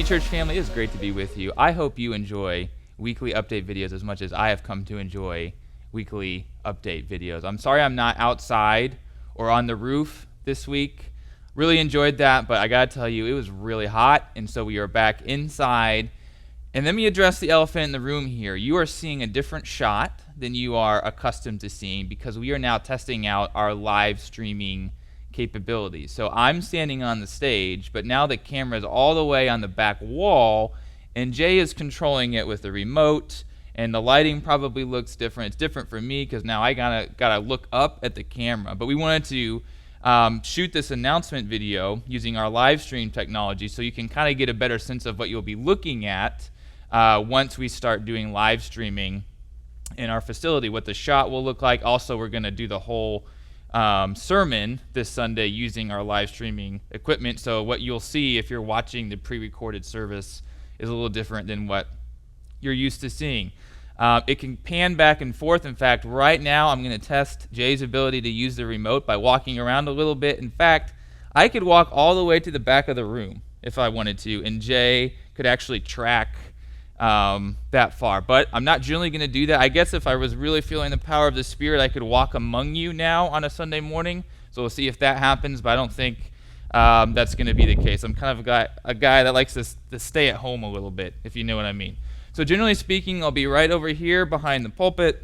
City Church family, it is great to be with you. I hope you enjoy weekly update videos as much as I have come to enjoy weekly update videos. I'm sorry I'm not outside or on the roof this week. Really enjoyed that, but I gotta tell you, it was really hot, and so we are back inside. And let me address the elephant in the room here. You are seeing a different shot than you are accustomed to seeing because we are now testing out our live streaming capabilities. So I'm standing on the stage, but now the camera is all the way on the back wall, and Jay is controlling it with the remote, and the lighting probably looks different. It's different for me because now I gotta look up at the camera. But we wanted to shoot this announcement video using our live stream technology so you can kind of get a better sense of what you'll be looking at once we start doing live streaming in our facility, what the shot will look like. Also, we're going to do the whole sermon this Sunday using our live streaming equipment. So what you'll see if you're watching the pre-recorded service is a little different than what you're used to seeing. It can pan back and forth. In fact, right now I'm going to test Jay's ability to use the remote by walking around a little bit. In fact, I could walk all the way to the back of the room if I wanted to, and Jay could actually track that far. But I'm not generally going to do that. I guess if I was really feeling the power of the Spirit, I could walk among you now on a Sunday morning. So we'll see if that happens, but I don't think that's going to be the case. I'm kind of a guy that likes to stay at home a little bit, if you know what I mean. So generally speaking, I'll be right over here behind the pulpit,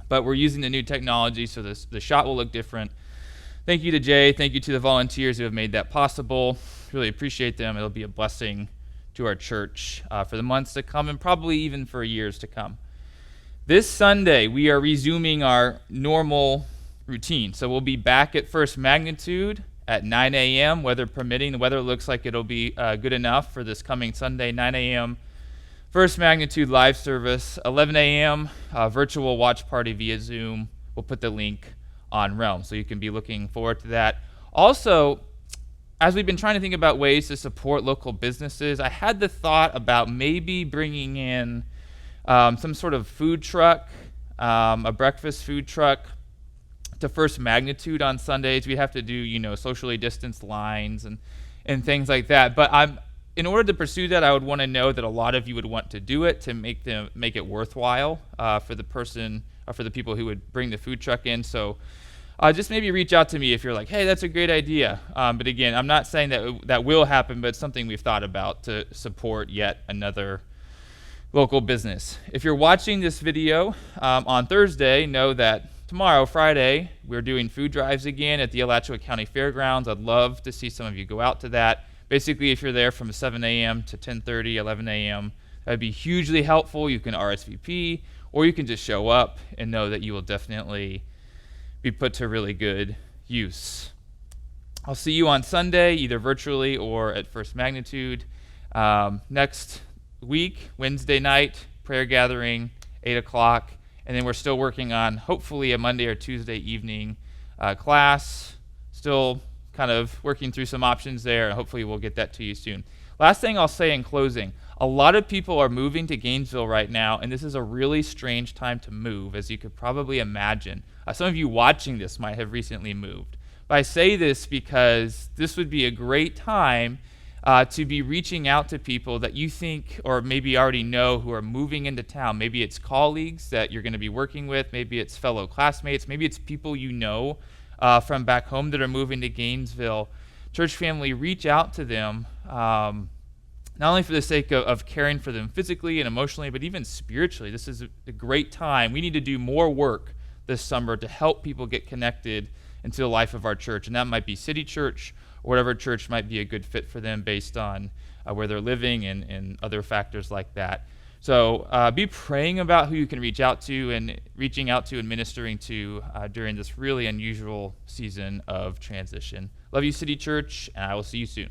but we're using the new technology, so the shot will look different. Thank you to Jay. Thank you to the volunteers who have made that possible. Really appreciate them. It'll be a blessing to our church for the months to come and probably even for years to come. This Sunday, we are resuming our normal routine. So we'll be back at First Magnitude at 9 a.m., weather permitting. The weather looks like it'll be good enough for this coming Sunday, 9 a.m. First Magnitude live service, 11 a.m., virtual watch party via Zoom. We'll put the link on Realm, so you can be looking forward to that. Also, as we've been trying to think about ways to support local businesses, I had the thought about maybe bringing in some sort of food truck, a breakfast food truck to First Magnitude on Sundays. We have to do, socially distanced lines and things like that. But in order to pursue that, I would want to know that a lot of you would want to do it to make it worthwhile for the person or for the people who would bring the food truck in. So just maybe reach out to me if you're like, hey, that's a great idea. But again, I'm not saying that will happen, but it's something we've thought about to support yet another local business. If you're watching this video on Thursday, know that tomorrow, Friday, we're doing food drives again at the Alachua County Fairgrounds. I'd love to see some of you go out to that. Basically, if you're there from 7 a.m. to 10:30, 11 a.m., that would be hugely helpful. You can RSVP, or you can just show up and know that you will definitely be put to really good use. I'll see you on Sunday, either virtually or at First Magnitude. Next week, Wednesday night, prayer gathering, 8 o'clock. And then we're still working on, hopefully, a Monday or Tuesday evening class. Still kind of working through some options there, and hopefully we'll get that to you soon. Last thing I'll say in closing, a lot of people are moving to Gainesville right now, and this is a really strange time to move, as you could probably imagine. Some of you watching this might have recently moved. But I say this because this would be a great time to be reaching out to people that you think or maybe already know who are moving into town. Maybe it's colleagues that you're going to be working with. Maybe it's fellow classmates. Maybe it's people you know from back home that are moving to Gainesville. Church family, reach out to them, not only for the sake of caring for them physically and emotionally, but even spiritually. This is a great time. We need to do more work this summer to help people get connected into the life of our church. And that might be City Church or whatever church might be a good fit for them based on where they're living and other factors like that. So be praying about who you can reach out to and reaching out to and ministering to during this really unusual season of transition. Love you, City Church, and I will see you soon.